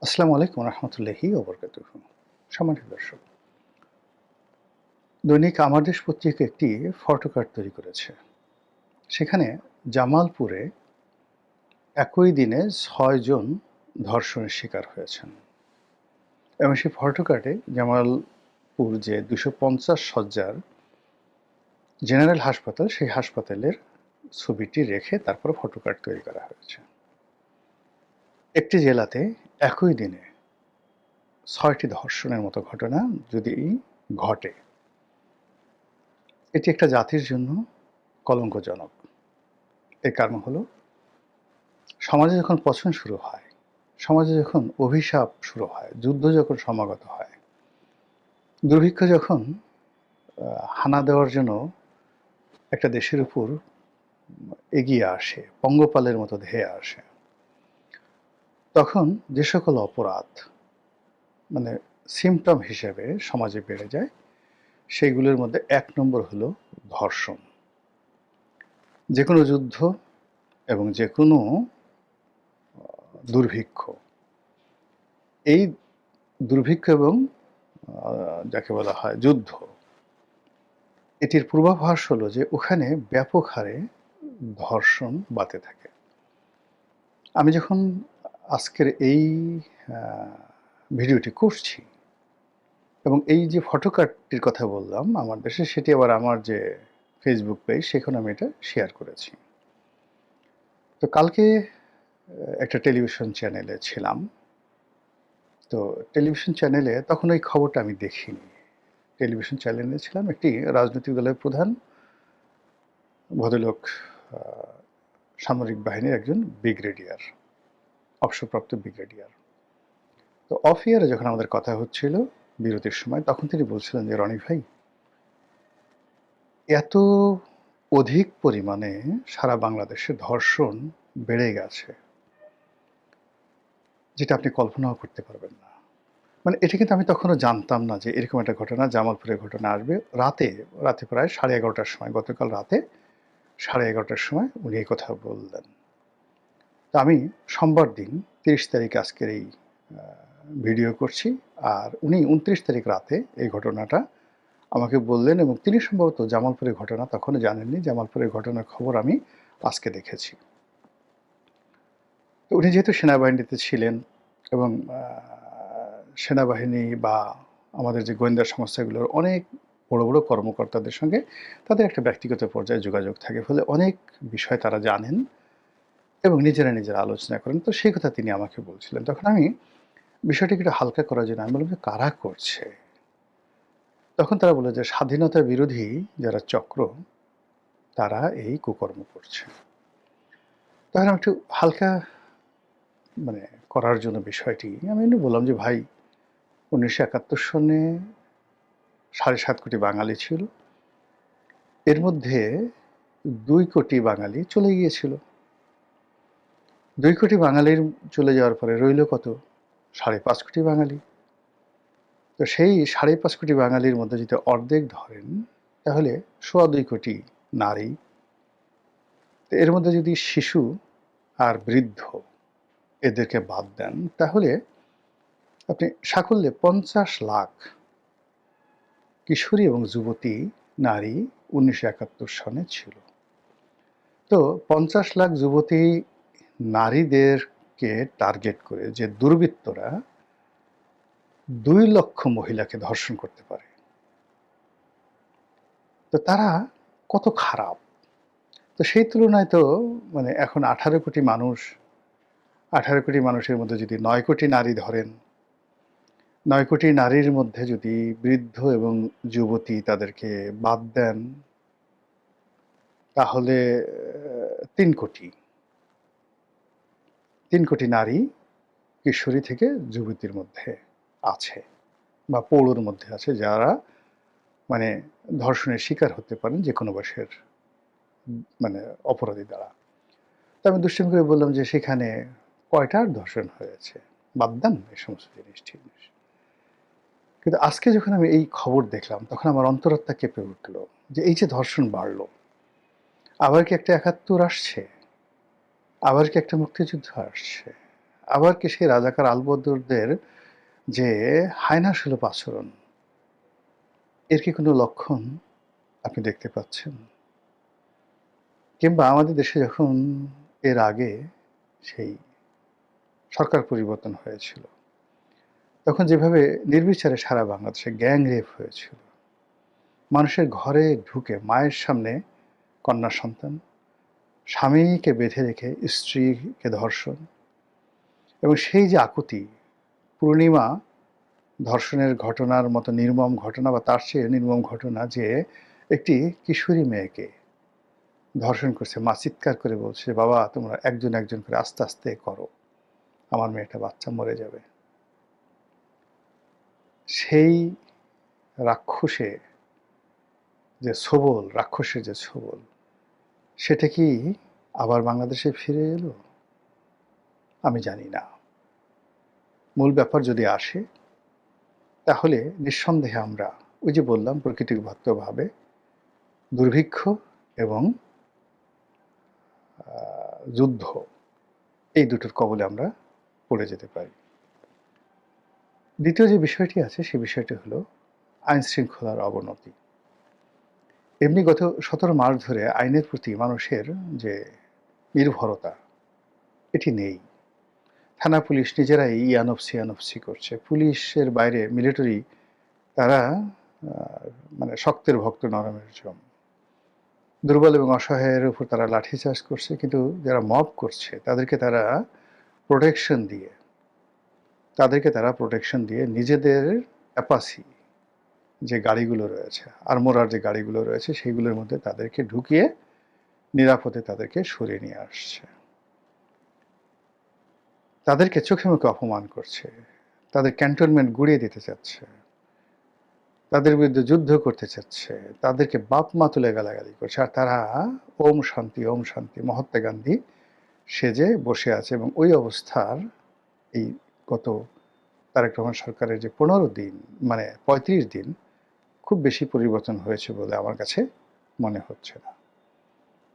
আসসালামু আলাইকুম রহমতুল্লাহি ওবরকাতুহু। সম্মানিত দর্শক, দৈনিক আমার দেশ পত্রিকা একটি ফটোকার্ড তৈরি করেছে। সেখানে জামালপুরে একই দিনে ৬ জন ধর্ষণের শিকার হয়েছেন এবং সেই ফটোকার্ডে জামালপুর যে ২৫০ শয্যার জেনারেল হাসপাতাল, সেই হাসপাতালের ছবিটি রেখে তারপর ফটোকার্ড তৈরি করা হয়েছে। একটি জেলাতে একই দিনে ৬টি ধর্ষণের মতো ঘটনা যদি ঘটে, এটি একটা জাতির জন্য কলঙ্কজনক। এর কারণ হলো, সমাজে যখন পছন শুরু হয়, সমাজে যখন অভিশাপ শুরু হয়, যুদ্ধ যখন সমাগত হয়, দুর্ভিক্ষ যখন হানা দেওয়ার জন্য একটা দেশের উপর এগিয়ে আসে, পঙ্গপালের মতো ধেয়ে আসে, তখন যে সকল অপরাধ মানে সিম্পটম হিসেবে সমাজে বেড়ে যায়, সেইগুলোর মধ্যে ১ নম্বর হলো ধর্ষণ। যে কোনো যুদ্ধ এবং যে কোনো দুর্ভিক্ষ, এই দুর্ভিক্ষ এবং যাকে বলা হয় যুদ্ধ, এটির পূর্বাভাস হলো যে ওখানে ব্যাপক হারে ধর্ষণ বাড়তে থাকে। আমি যখন আজকের এই ভিডিওটি করছি এবং এই যে ফটোকার্ডটির কথা বললাম আমার দেশে, সেটি আবার আমার যে ফেসবুক পেজ, সেখানে আমি এটা শেয়ার করেছি। তো কালকে একটা টেলিভিশন চ্যানেলে ছিলাম। তো টেলিভিশন চ্যানেলে তখন ওই খবরটা আমি দেখিনি। টেলিভিশন চ্যানেলে ছিলাম, একটি রাজনৈতিক দলের প্রধান ভদ্রলোক, সামরিক বাহিনীর একজন ব্রিগেডিয়ার, অবসরপ্রাপ্ত ব্রিগেডিয়ার। তো অফ ইয়ারে যখন আমাদের কথা হচ্ছিল বিরতির সময়, তখন তিনি বলছিলেন যে, রনি ভাই, এত অধিক পরিমাণে সারা বাংলাদেশে ধর্ষণ বেড়ে গেছে, যেটা আপনি কল্পনাও করতে পারবেন না। মানে এটা কিন্তু আমি তখনও জানতাম না যে এরকম একটা ঘটনা, জামালপুরের ঘটনা আসবে। রাতে প্রায় 11:30টার সময়, গতকাল রাতে 11:30টার সময় উনি এই কথা বললেন। তো আমি সোমবার দিন ৩০ তারিখ আজকের এই ভিডিও করছি, আর উনি ২৯ তারিখ রাতে এই ঘটনাটা আমাকে বললেন এবং তিনি সম্ভবত জামালপুরের ঘটনা তখনও জানেননি। জামালপুরের ঘটনার খবর আমি আজকে দেখেছি। তো উনি যেহেতু সেনাবাহিনীতে ছিলেন এবং সেনাবাহিনী বা আমাদের যে গোয়েন্দা সংস্থাগুলোর অনেক বড় বড় কর্মকর্তাদের সঙ্গে তাদের একটা ব্যক্তিগত পর্যায়ে যোগাযোগ থাকে, ফলে অনেক বিষয় তারা জানেন এবং নিজেরা আলোচনা করেন। তো সেই কথা তিনি আমাকে বলছিলেন। তখন আমি বিষয়টিকে একটু হালকা করার জন্য আমি বললাম যে, কারা করছে? তখন তারা বলল যে, স্বাধীনতা বিরোধী যারা চক্র, তারা এই কুকর্ম করছে। তখন আমি একটু হালকা মানে করার জন্য বিষয়টি আমি এমনি বললাম যে, ভাই, ১৯৭১ সনে ৭.৫ কোটি বাঙালি ছিল। এর মধ্যে ২ কোটি বাঙালি চলে গিয়েছিল। ২ কোটি বাঙালির চলে যাওয়ার পরে রইল কত? ৫.৫ কোটি বাঙালি। তো সেই ৫.৫ কোটি বাঙালির মধ্যে যদি অর্ধেক ধরেন, তাহলে ২.৫ কোটি নারী। তো এর মধ্যে যদি শিশু আর বৃদ্ধ এদেরকে বাদ দেন, তাহলে আপনি সাকল্যে ৫০ লাখ কিশোরী এবং যুবতী নারী ১৯৭১ সনে ছিল। তো ৫০ লাখ যুবতী নারীদেরকে টার্গেট করে যে দুর্বৃত্তরা ২ লক্ষ মহিলাকে ধর্ষণ করতে পারে, তো তারা কত খারাপ! তো সেই তুলনায় তো মানে এখন ১৮ কোটি মানুষ, ১৮ কোটি মানুষের মধ্যে যদি ৯ কোটি নারী ধরেন, ৯ কোটি নারীর মধ্যে যদি বৃদ্ধ এবং যুবতী তাদেরকে বাদ দেন, তাহলে ৩ কোটি। ৩ কোটি নারী কিশোরী থেকে যুবতীর মধ্যে আছে বা পৌরর মধ্যে আছে, যারা মানে ধর্ষণের শিকার হতে পারেন যেকোনো বয়সের মানে অপরাধী দ্বারা। তো আমি দুষ্টামি করে বললাম যে, সেখানে কয়টা ধর্ষণ হয়েছে? বাদ দেন এই সমস্ত জিনিস, ঠিক না। কিন্তু আজকে যখন আমি এই খবর দেখলাম, তখন আমার অন্তরাত্মা কেঁপে উঠল যে, এই যে ধর্ষণ বাড়লো, আবার কি একটা ৭১ আসছে? আবার কি একটা মুক্তিযুদ্ধ আসছে? আবার কি সেই রাজাকার আলবদরদের যে হায়নাসুলভ আচরণ, এর কি কোনো লক্ষণ আপনি দেখতে পাচ্ছেন? কিংবা আমাদের দেশে যখন এর আগে সেই সরকার পরিবর্তন হয়েছিল, তখন যেভাবে নির্বিচারে সারা বাংলাদেশে গ্যাং রেপ হয়েছিল, মানুষের ঘরে ঢুকে মায়ের সামনে কন্যা সন্তান, স্বামীকে বেঁধে রেখে স্ত্রীকে ধর্ষণ, এবং সেই যে আকুতি, পূর্ণিমা ধর্ষণের ঘটনার মতো নির্মম ঘটনা বা তার চেয়ে নির্মম ঘটনা যে একটি কিশোরী মেয়েকে ধর্ষণ করছে, মা চিৎকার করে বলছে, বাবা তোমরা একজন একজন করে আস্তে আস্তে করো, আমার মেয়েটা বাচ্চা মরে যাবে। সেই রাক্ষসে যে ছোবল, রাক্ষসের যে ছোবল, সেটা কি আবার বাংলাদেশে ফিরে এলো? আমি জানি না। মূল ব্যাপার যদি আসে, তাহলে নিঃসন্দেহে আমরা ওই যে বললাম প্রকৃতিগতভাবে দুর্ভিক্ষ এবং যুদ্ধ, এই দুটোর কবলে আমরা পড়ে যেতে পারি। দ্বিতীয় যে বিষয়টি আছে, সে বিষয়টি হলো আইন শৃঙ্খলার অবনতি। এমনি গত 17 মাস ধরে আইনের প্রতি মানুষের যে নির্ভরতা, এটি নেই। থানা পুলিশ নিজেরাই ইয়ানফসি করছে। পুলিশের বাইরে মিলিটারি, তারা মানে শক্তের ভক্ত নরমের জম। দুর্বল এবং অসহায়ের উপর তারা লাঠিচার্জ করছে, কিন্তু যারা মব করছে তাদেরকে তারা প্রোটেকশন দিয়ে নিজেদের অ্যাপাসি যে গাড়িগুলো রয়েছে, আর্মোরার যে গাড়িগুলো রয়েছে, সেইগুলোর মধ্যে তাদেরকে ঢুকিয়ে নিরাপদে তাদেরকে সরিয়ে নিয়ে আসছে। তাদেরকে চোখে মুখে অপমান করছে, তাদের ক্যান্টনমেন্ট গুড়িয়ে দিতে চাচ্ছে, তাদের বিরুদ্ধে যুদ্ধ করতে চাচ্ছে, তাদেরকে বাপ মা তুলে গালাগালি করছে, আর তারা ওম শান্তি মহাত্মা গান্ধী সেজে বসে আছে। এবং ওই অবস্থার এই গত তারেক রহমান সরকারের যে 15 দিন, মানে 35 দিন, খুব বেশি পরিবর্তন হয়েছে বলে আমার কাছে মনে হচ্ছে না।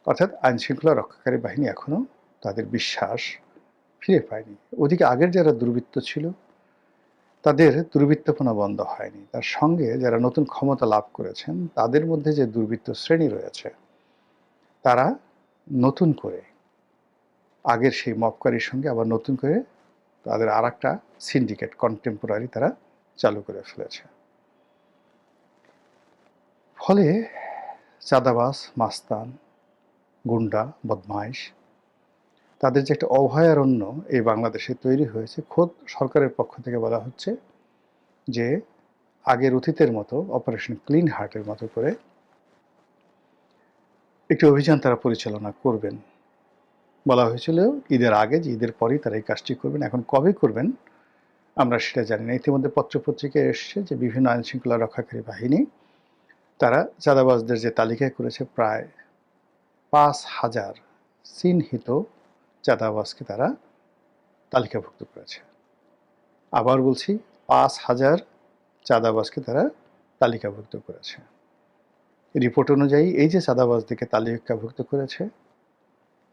অর্থাৎ আইন শৃঙ্খলা রক্ষাকারী বাহিনী এখনো তাদের বিশ্বাস ফিরে পায়নি। ওদিকে আগের যারা দুর্বৃত্ত ছিল, তাদের দুর্বৃত্তপনা বন্ধ হয়নি। তার সঙ্গে যারা নতুন ক্ষমতা লাভ করেছেন, তাদের মধ্যে যে দুর্বৃত্ত শ্রেণী রয়েছে, তারা নতুন করে আগের সেই মবকারীর সঙ্গে আবার নতুন করে তাদের আর একটা সিন্ডিকেট, কন্টেম্পোরারি তারা চালু করে ফেলেছে। ফলে চাঁদাবাজ, মাস্তান, গুন্ডা, বদমাইশ, তাদের যে একটা অভয়ারণ্য এই বাংলাদেশে তৈরি হয়েছে, খোদ সরকারের পক্ষ থেকে বলা হচ্ছে যে আগের অতীতের মতো অপারেশন ক্লিন হার্টের মতো করে একটি অভিযান তারা পরিচালনা করবেন। বলা হয়েছিল ঈদের আগে, যে ঈদের পরেই তারা এই কাজটি করবেন। এখন কবে করবেন আমরা সেটা জানি না। ইতিমধ্যে পত্রপত্রিকায় এসছে যে বিভিন্ন আইন শৃঙ্খলা রক্ষাকারী বাহিনী তারা চাঁদাবাজদের যে তালিকায় করেছে, প্রায় 5,000 চিহ্নিত চাঁদাবাজকে তারা তালিকাভুক্ত করেছে। আবার বলছি, 5,000 চাঁদাবাজকে তারা তালিকাভুক্ত করেছে। রিপোর্ট অনুযায়ী এই যে চাঁদাবাজদেরকে তালিকাভুক্ত করেছে,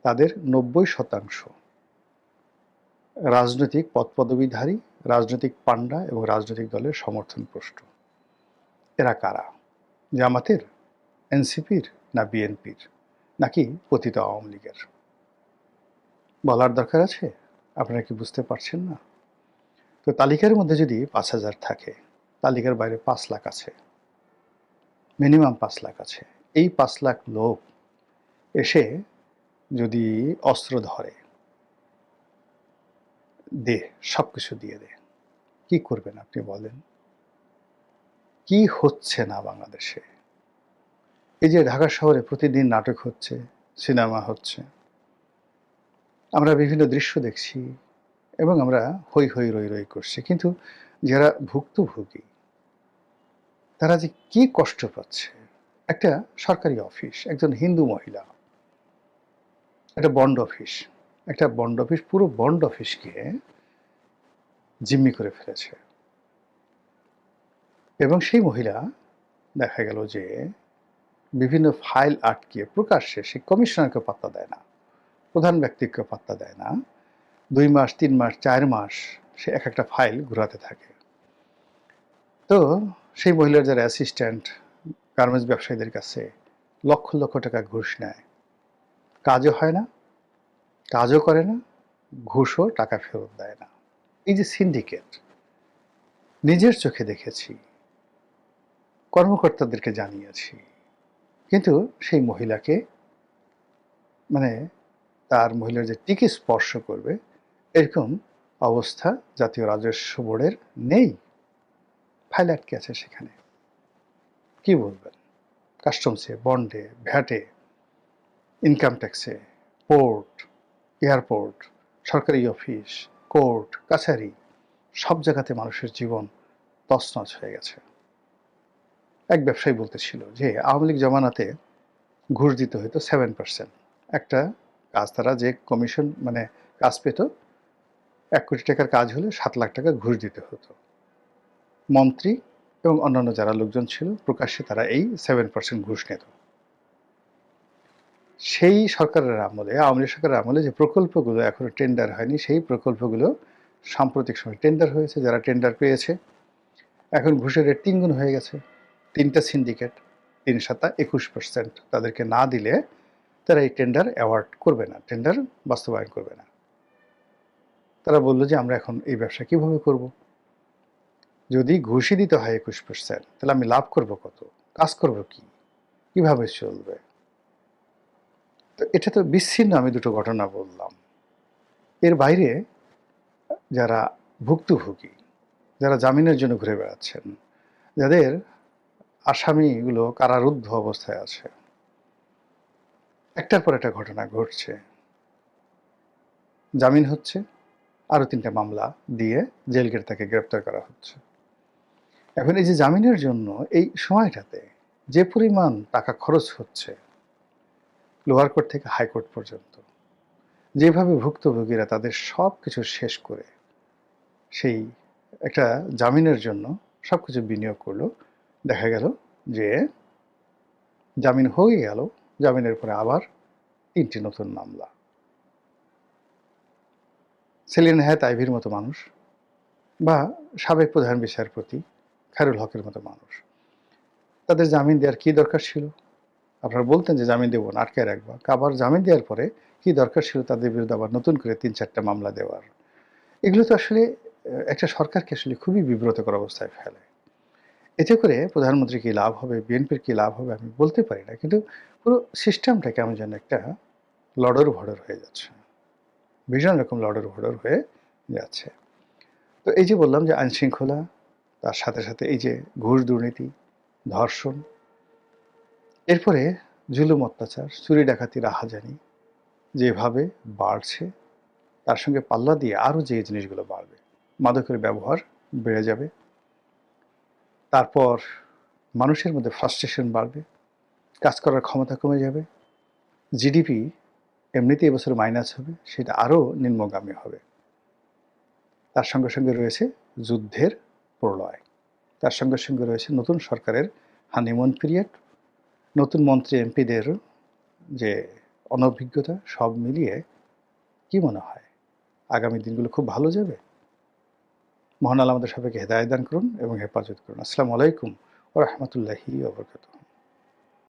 তাদের 90% রাজনৈতিক পদপদবীধারী, রাজনৈতিক পান্ডা এবং রাজনৈতিক দলের সমর্থনপুষ্ট। এরা কারা? জামাতের, এনসিপির, না বিএনপির, নাকি পতিত আওয়ামী লীগের? বলার দরকার আছে? আপনারা কি বুঝতে পারছেন না? তো তালিকার মধ্যে যদি 5,000 থাকে, তালিকার বাইরে 5 লাখ আছে, মিনিমাম 5 লাখ আছে। এই 5 লাখ লোক এসে যদি অস্ত্র ধরে, সব কিছু দিয়ে দে, কি করবেন আপনি বলেন? কি হচ্ছে না বাংলাদেশে? এই যে ঢাকা শহরে প্রতিদিন নাটক হচ্ছে, সিনেমা হচ্ছে, আমরা বিভিন্ন দৃশ্য দেখছি এবং আমরা হই হই রই রই করছি, কিন্তু যারা ভুক্তভোগী, তারা যে কি কষ্ট পাচ্ছে। একটা সরকারি অফিস, একজন হিন্দু মহিলা, একটা বন্ড অফিস পুরো বন্ড অফিসকে জিম্মি করে ফেলেছে। এবং সেই মহিলা দেখা গেল যে বিভিন্ন ফাইল আটকিয়ে প্রকাশ্যে, সে কমিশনারকে পাত্তা দেয় না, প্রধান ব্যক্তিকে পাত্তা দেয় না, 2 মাস, 3 মাস, 4 মাস সে একটা ফাইল ঘোরাতে থাকে। তো সেই মহিলার যারা অ্যাসিস্ট্যান্ট গার্মেন্টস ব্যবসায়ীদের কাছে লক্ষ লক্ষ টাকা ঘুষ নেয়। কাজও হয় না, কাজও করে না, ঘুষও টাকা ফেরত দেয় না। এই যে সিন্ডিকেট, নিজের চোখে দেখেছি, কর্মকর্তাদেরকে জানিয়েছি, কিন্তু সেই মহিলাকে মানে তার মহিলার যে টিকে স্পর্শ করবে এরকম অবস্থা জাতীয় রাজস্ব বোর্ডের নেই। ফাইল আটকে আছে সেখানে। কি বলবেন? কাস্টমসে, বন্ডে, ভ্যাটে, ইনকাম ট্যাক্সে, পোর্ট, এয়ারপোর্ট, সরকারি অফিস, কোর্ট, কাছারি, সব জায়গাতে মানুষের জীবন তছনছ হয়ে গেছে। এক ব্যবসায়ী বলতেছিল যে আওয়ামী লীগ জমানাতে ঘুষ দিতে হতো 7%। একটা কাজ তারা যে কমিশন কাজ পেত, 1 কোটি টাকার কাজ হলে 7 লাখ টাকা ঘুষ দিতে হতো। মন্ত্রী এবং অন্যান্য যারা লোকজন ছিল প্রকাশ্যে তারা এই 7% ঘুষ নিত। সেই সরকারের আমলে, আওয়ামী লীগ সরকারের আমলে যে প্রকল্পগুলো এখনো টেন্ডার হয়নি, সেই প্রকল্পগুলো সাম্প্রতিক সময় টেন্ডার হয়েছে। যারা টেন্ডার পেয়েছে এখন ঘুষের রেট 3 গুণ হয়ে গেছে। 3টা সিন্ডিকেট, 3 সাতা 21%। তাদেরকে না দিলে তারা এই টেন্ডার অ্যাওয়ার্ড করবে না, টেন্ডার বাস্তবায়ন করবে না। তারা বলল যে আমরা এখন এই ব্যবসা কিভাবে করব? যদি ঘুষই দিতে হয় 21%, তাহলে আমি লাভ করব কত? কাজ করব কি? কিভাবে চলবে? তো এটা তো বিচ্ছিন্ন আমি দুটো ঘটনা বললাম। এর বাইরে যারা ভুক্তভোগী, যারা জামিনের জন্য ঘুরে বেড়াচ্ছেন, যাদের আসামিগুলো কারারুদ্ধ অবস্থায় আছে, একটার পর একটা ঘটনা ঘটছে। জামিন হচ্ছে, আরও 3টা মামলা দিয়ে জেল গেট তাকে গ্রেপ্তার করা হচ্ছে। এখন এই যে জামিনের জন্য এই সময়টাতে যে পরিমাণ টাকা খরচ হচ্ছে লোয়ার কোর্ট থেকে হাইকোর্ট পর্যন্ত, যেভাবে ভুক্তভোগীরা তাদের সব কিছু শেষ করে সেই একটা জামিনের জন্য সব কিছু বিনিয়োগ করলো, দেখা গেল যে জামিন হয়ে গেল, জামিনের পরে আবার 3টি নতুন মামলা। সেলিম হায়াৎ আইভীর মতো মানুষ বা সাবেক প্রধান বিচারপতি খায়রুল হকের মতো মানুষ, তাদের জামিন দেওয়ার কি দরকার ছিল? আপনারা বলতেন যে জামিন দেবো না, আটকে রাখবো। আবার জামিন দেওয়ার পরে কি দরকার ছিল তাদের বিরুদ্ধে আবার নতুন করে 3-4টা মামলা দেওয়ার? এগুলো তো আসলে একটা সরকারকে আসলে খুবই বিব্রতকর অবস্থায় ফেলে। এতে করে প্রধানমন্ত্রীর কি লাভ হবে, বিএনপির কি লাভ হবে আমি বলতে পারি না, কিন্তু পুরো সিস্টেমটা কেমন যেন একটা লডর ভডর হয়ে যাচ্ছে, ভীষণ রকম লডর ভডর হয়ে যাচ্ছে। তো এই যে বললাম যে আইনশৃঙ্খলা, তার সাথে সাথে এই যে ঘুষ, দুর্নীতি, ধর্ষণ, এরপরে জুলুম, অত্যাচার, চুরি ডাকাতি, রাহাজানি যেভাবে বাড়ছে, তার সঙ্গে পাল্লা দিয়ে আরও যে জিনিসগুলো বাড়বে, মাদকের ব্যবহার বেড়ে যাবে, তারপর মানুষের মধ্যে ফ্রাস্ট্রেশন বাড়বে, কাজ করার ক্ষমতা কমে যাবে, জিডিপি এমনিতে এবছর মাইনাস হবে, সেটা আরও নিম্নগামী হবে। তার সঙ্গে সঙ্গে রয়েছে যুদ্ধের প্রলয়, তার সঙ্গে সঙ্গে রয়েছে নতুন সরকারের হানিমুন পিরিয়ড, নতুন মন্ত্রী এমপিদের যে অনভিজ্ঞতা, সব মিলিয়ে কি মনে হয় আগামী দিনগুলো খুব ভালো যাবে? মহান আল্লাহ আমাদের সবাইকে হেদায়েত দান করুন এবং হেফাজত করুন। আসসালামু আলাইকুম ওয়া রাহমাতুল্লাহি ওয়া বারাকাতুহু।